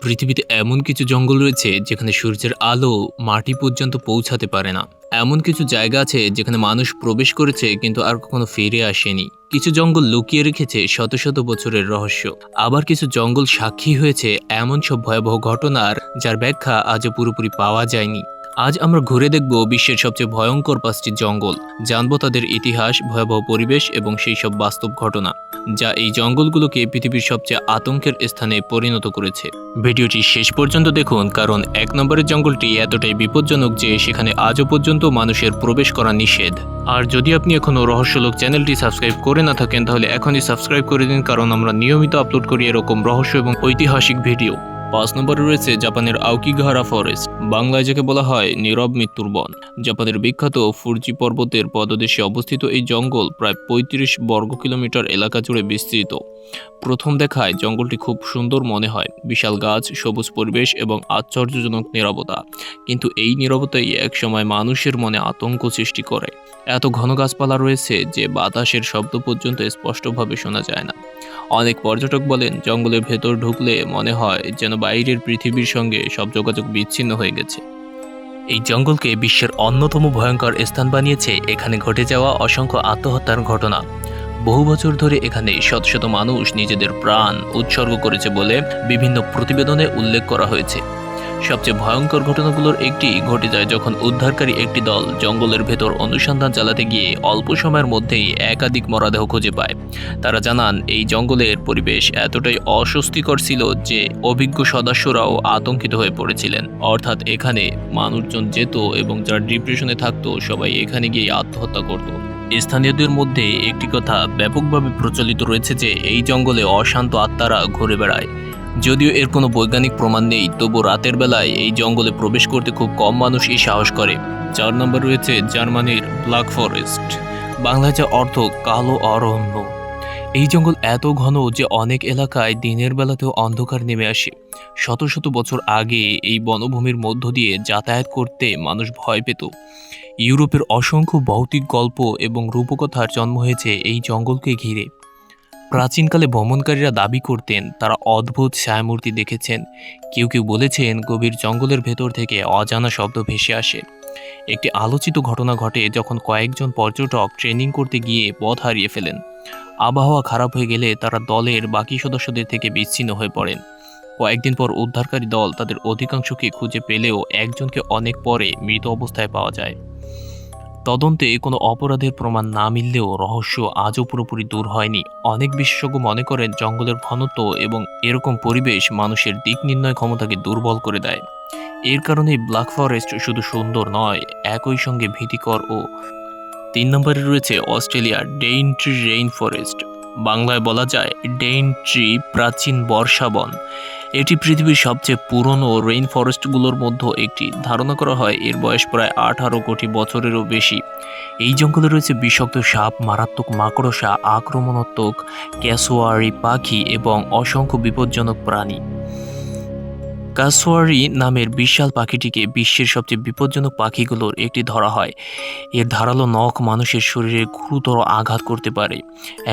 পৃথিবীতে এমন কিছু জঙ্গল রয়েছে যেখানে সূর্যের আলো মাটি পর্যন্ত পৌঁছাতে পারে না। এমন কিছু জায়গা আছে যেখানে মানুষ প্রবেশ করেছে কিন্তু আর কখনো ফিরে আসেনি। কিছু জঙ্গল লুকিয়ে রেখেছে শত শত বছরের রহস্য। আবার কিছু জঙ্গল সাক্ষী হয়েছে এমন সব ভয়াবহ ঘটনার যার ব্যাখ্যা আজও পুরোপুরি পাওয়া যায়নি। আজ আমরা ঘুরে দেখব বিশ্বের সবচেয়ে ভয়ঙ্কর 5টি জঙ্গল, জানবো তাদের ইতিহাস, ভয়াবহ পরিবেশ এবং সেই সব বাস্তব ঘটনা যা এই জঙ্গলগুলোকে পৃথিবীর সবচেয়ে আতঙ্কের স্থানে পরিণত করেছে। ভিডিওটি শেষ পর্যন্ত দেখুন, কারণ 1 নম্বরের জঙ্গলটি এতটাই বিপজ্জনক যে সেখানে আজও পর্যন্ত মানুষের প্রবেশ করা নিষেধ। আর যদি আপনি এখনও রহস্যলোক চ্যানেলটি সাবস্ক্রাইব করে না থাকেন তাহলে এখনই সাবস্ক্রাইব করে দিন, কারণ আমরা নিয়মিত আপলোড করি এরকম রহস্য এবং ঐতিহাসিক ভিডিও। 5 নম্বরে রয়েছে জাপানের আওকিগাহারা ফরেস্ট, বাংলায় যাকে বলা হয় নীরব মৃত্যুর বন। জাপানের বিখ্যাত ফুজি পর্বতের পদদেশে অবস্থিত এই জঙ্গল প্রায় 35 বর্গ কিলোমিটার এলাকা জুড়ে বিস্তৃত। প্রথম দেখায় জঙ্গলটি খুব সুন্দর মনে হয়, বিশাল গাছ, সবুজ পরিবেশ এবং আশ্চর্যজনক নীরবতা। কিন্তু এই নীরবতাই একসময় মানুষের মনে আতঙ্ক সৃষ্টি করে। এত ঘন গাছপালা রয়েছে যে বাতাসের শব্দ পর্যন্ত স্পষ্টভাবে শোনা যায় না। অনেক পর্যটক বলেন জঙ্গলের ভেতর ঢুকলে মনে হয় যেন বাইরের পৃথিবীর সঙ্গে সব যোগাযোগ বিচ্ছিন্ন হয়ে গেছে। এই জঙ্গলকে বিশ্বের অন্যতম ভয়ঙ্কর স্থান বানিয়েছে এখানে ঘটে যাওয়া অসংখ্য আত্মহত্যার ঘটনা। বহু বছর ধরে এখানে শত শত মানুষ নিজেদের প্রাণ উৎসর্গ করেছে বলে বিভিন্ন প্রতিবেদনে উল্লেখ করা হয়েছে। সবচেয়ে ভয়ঙ্কর ঘটনাগুলোর একটি ঘটে যায় যখন উদ্ধারকারী একটি দল জঙ্গলের ভেতর অনুসন্ধান চালাতে গিয়ে অল্প সময়ের মধ্যেই একাধিক মরদেহ খুঁজে পায়। তারা জানান এই জঙ্গলের পরিবেশ এতটাই অস্বস্তিকর ছিল যে অভিজ্ঞ সদস্যরাও আতঙ্কিত হয়ে পড়েছিলেন। অর্থাৎ এখানে মানুষজন যেত এবং যারা ডিপ্রেশনে থাকতো সবাই এখানে গিয়ে আত্মহত্যা করত। স্থানীয়দের মধ্যে একটি কথা ব্যাপকভাবে প্রচলিত রয়েছে যে এই জঙ্গলে অশান্ত আত্মারা ঘুরে বেড়ায়। যদিও এর কোনো বৈজ্ঞানিক প্রমাণ নেই, তবু রাতের বেলায় এই জঙ্গলে প্রবেশ করতে খুব কম মানুষই সাহস করে। 4 নম্বর রয়েছে জার্মানির ব্ল্যাক ফরেস্ট, বাংলায় যার অর্থ কালো অরণ্য। এই জঙ্গল এত ঘন যে অনেক এলাকায় দিনের বেলাতেও অন্ধকার নেমে আসে। শত শত বছর আগে এই বনভূমির মধ্য দিয়ে যাতায়াত করতে মানুষ ভয় পেত। ইউরোপের অসংখ্য ভৌতিক গল্প এবং রূপকথার জন্ম হয়েছে এই জঙ্গলকে ঘিরে। প্রাচীনকালে ভ্রমণকারীরা দাবি করতেন তারা অদ্ভুত ছায়ামূর্তি দেখেছেন। কেউ কেউ বলেছেন গভীর জঙ্গলের ভেতর থেকে অজানা শব্দ ভেসে আসে। একটি আলোচিত ঘটনা ঘটে যখন কয়েকজন পর্যটক ট্রেনিং করতে গিয়ে পথ হারিয়ে ফেলেন। আবহাওয়া খারাপ হয়ে গেলে তারা দলের বাকি সদস্যদের থেকে বিচ্ছিন্ন হয়ে পড়েন। কয়েকদিন পর উদ্ধারকারী দল তাদের অধিকাংশকে খুঁজে পেলেও একজনকে অনেক পরে মৃত অবস্থায় পাওয়া যায়। তদন্তে কোনো অপরাধের প্রমাণ না মিললেও রহস্য আজও পুরোপুরি দূর হয়নি। অনেক বিশেষজ্ঞ মনে করেন জঙ্গলের ঘনত্ব এবং এরকম পরিবেশ মানুষের দিক নির্ণয় ক্ষমতাকে দুর্বল করে দেয়। এর কারণে ব্ল্যাক ফরেস্ট শুধু সুন্দর নয়, একই সঙ্গে ভীতিকর ও। 3 নম্বরে রয়েছে অস্ট্রেলিয়ার ডেইনট্রি রেইন ফরেস্ট, বাংলায় বলা যায় ডেইনট্রি প্রাচীন বর্ষাবন। এটি পৃথিবীর সবচেয়ে পুরনো রেইন ফরেস্টগুলোর মধ্যে একটি। ধারণা করা হয় এর বয়স প্রায় 18 কোটি বছরেরও বেশি। এই জঙ্গলে রয়েছে বিষাক্ত সাপ, মারাত্মক মাকড়সা, আক্রমণাত্মক ক্যাসোয়ারি পাখি এবং অসংখ্য বিপজ্জনক প্রাণী। কাসওয়ারি নামের বিশাল পাখিটিকে বিশ্বের সবচেয়ে বিপজ্জনক পাখিগুলোর একটি ধরা হয়। এর ধারালো নখ মানুষের শরীরে গুরুতর আঘাত করতে পারে।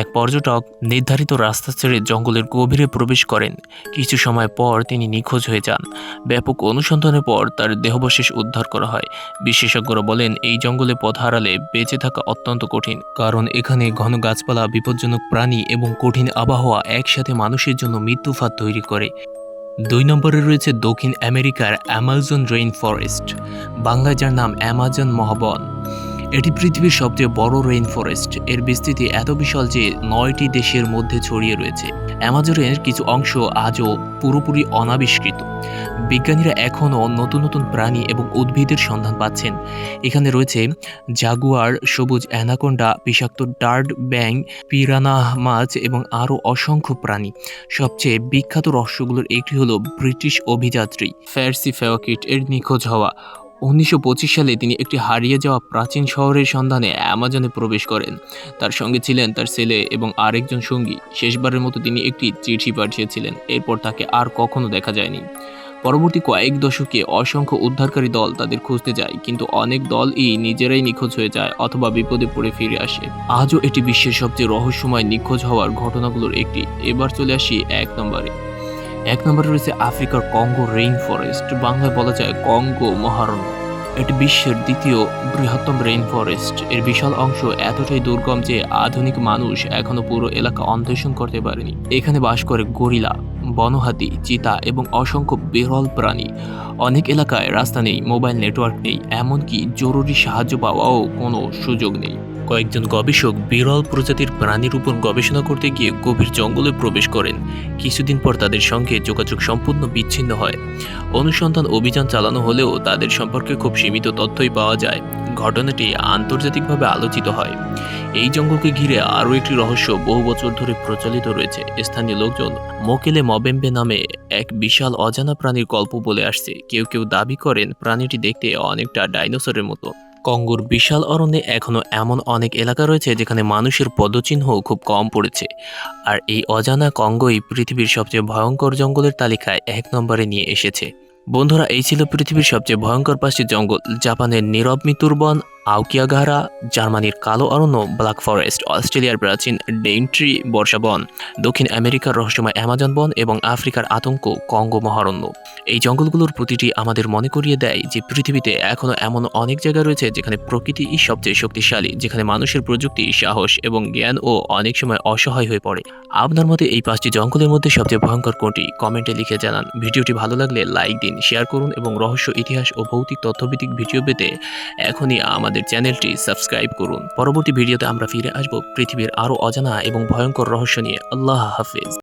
এক পর্যটক নির্ধারিত রাস্তা ছেড়ে জঙ্গলের গভীরে প্রবেশ করেন। কিছু সময় পর তিনি নিখোঁজ হয়ে যান। ব্যাপক অনুসন্ধানের পর তার দেহাবশেষ উদ্ধার করা হয়। বিশেষজ্ঞরা বলেন এই জঙ্গলে পথ হারালে বেঁচে থাকা অত্যন্ত কঠিন, কারণ এখানে ঘন গাছপালা, বিপজ্জনক প্রাণী এবং কঠিন আবহাওয়া একসাথে মানুষের জন্য মৃত্যুফাত তৈরি করে। 2 নম্বরে রয়েছে দক্ষিণ আমেরিকার অ্যামাজন রেইন ফরেস্ট, বাংলায় যার নাম অ্যামাজন মহাবন। এটি পৃথিবীর সবচেয়ে বড় রেইন ফরেস্ট। এর বিস্তৃতি এত বিশাল যে 9টি দেশের মধ্যে ছড়িয়ে রয়েছে। অ্যামাজনের কিছু অংশ আজও পুরোপুরি অনাবিষ্কৃত। বিজ্ঞানীরা এখনও নতুন নতুন প্রাণী এবং উদ্ভিদের সন্ধান পাচ্ছেন। এখানে রয়েছে জাগুয়ার, সবুজ অ্যানাকোন্ডা, বিষাক্ত ডার্ট ব্যাং, পিরানা মাছ এবং আরও অসংখ্য প্রাণী। সবচেয়ে বিখ্যাত রহস্যগুলোর একটি হলো ব্রিটিশ অভিযাত্রী ফ্যারসি ফেওয়াকিট এর নিখোঁজ হওয়া। 1925 সালে তিনি একটি হারিয়ে যাওয়া প্রাচীন শহরের সন্ধানে অ্যামাজনে প্রবেশ করেন। তার সঙ্গে ছিলেন তার ছেলে এবং আরেকজন সঙ্গী। শেষবারের মতো তিনি একটি চিঠি পাঠিয়েছিলেন। এরপর তাকে আর কখনো দেখা যায়নি। পরবর্তী কয়েক দশকে অসংখ্য উদ্ধারকারী দল তাদের খুঁজতে যায়, কিন্তু অনেক দলই নিজেরাই নিখোঁজ হয়ে যায় অথবা বিপদে পড়ে ফিরে আসে। আজও এটি বিশ্বের সবচেয়ে রহস্যময় নিখোঁজ হওয়ার ঘটনাগুলোর একটি। এবার চলে আসি 1 নম্বরে। এক নম্বরে রয়েছে আফ্রিকার কঙ্গো রেইন ফরেস্ট, বাংলায় বলা যায় কঙ্গো মহারণ্য। এটি বিশ্বের দ্বিতীয় বৃহত্তম রেইন ফরেস্ট। এর বিশাল অংশ এতটাই দুর্গম যে আধুনিক মানুষ এখনো পুরো এলাকা অন্বেষণ করতে পারেনি। এখানে বাস করে গরিলা, বনহাতি, চিতা এবং অসংখ্য বিরল প্রাণী। অনেক এলাকায় রাস্তা নেই, মোবাইল নেটওয়ার্ক নেই, এমনকি জরুরি সাহায্য পাওয়াও কোনো সুযোগ নেই। কয়েকজন গবেষক বিরল প্রজাতির প্রাণীর উপর গবেষণা করতে গিয়ে গভীর জঙ্গলে প্রবেশ করেন। কিছুদিন পর তাদের সঙ্গে যোগাযোগ সম্পূর্ণ বিচ্ছিন্ন হয়। অনুসন্ধান অভিযান চালানো হলেও তাদের সম্পর্কে খুব সীমিত তথ্যই পাওয়া যায়। ঘটনাটি আন্তর্জাতিকভাবে আলোচিত হয়। এই জঙ্গলকে ঘিরে আরও একটি রহস্য বহু বছর ধরে প্রচলিত রয়েছে। স্থানীয় লোকজন মোকেলে মবেম্বে নামে এক বিশাল অজানা প্রাণীর গল্প বলে আসছে। কেউ কেউ দাবি করেন প্রাণীটি দেখতে অনেকটা ডাইনোসরের মতো। কঙ্গোর বিশাল অরণ্যে এখনও এমন অনেক এলাকা রয়েছে যেখানে মানুষের পদচিহ্ন খুব কম পড়েছে। আর এই অজানা কঙ্গোই পৃথিবীর সবচেয়ে ভয়ঙ্কর জঙ্গলের তালিকায় ১ নম্বরে নিয়ে এসেছে। বন্ধুরা, এই ছিল পৃথিবীর সবচেয়ে ভয়ঙ্কর ৫টি জঙ্গল। জাপানের নীরব মৃত্যুর বন আউকিয়াগাহারা, জার্মানির কালো অরণ্য ব্ল্যাক ফরেস্ট, অস্ট্রেলিয়ার প্রাচীন ডেইনট্রি বর্ষা বন, দক্ষিণ আমেরিকার রহস্যময় অ্যামাজন বন এবং আফ্রিকার আতঙ্ক কঙ্গো মহারণ্য। এই জঙ্গলগুলোর প্রতিটি আমাদের মনে করিয়ে দেয় যে পৃথিবীতে এখনও এমন অনেক জায়গা রয়েছে যেখানে প্রকৃতিই সবচেয়ে শক্তিশালী, যেখানে মানুষের প্রযুক্তি, সাহস এবং জ্ঞানও অনেক সময় অসহায় হয়ে পড়ে। আপনার মতে এই ৫টি জঙ্গলের মধ্যে সবচেয়ে ভয়ঙ্কর কোনটি? কমেন্টে লিখে জানান। ভিডিওটি ভালো লাগলে লাইক দিন, শেয়ার করুন এবং রহস্য, ইতিহাস ও ভৌতিক তথ্যভিত্তিক ভিডিও পেতে এখনই আমাদের চ্যানেলটি সাবস্ক্রাইব করুন। পরবর্তী ভিডিওতে আমরা ফিরে আসব পৃথিবীর আরও অজানা এবং ভয়ঙ্কর রহস্য নিয়ে। আল্লাহ হাফেজ।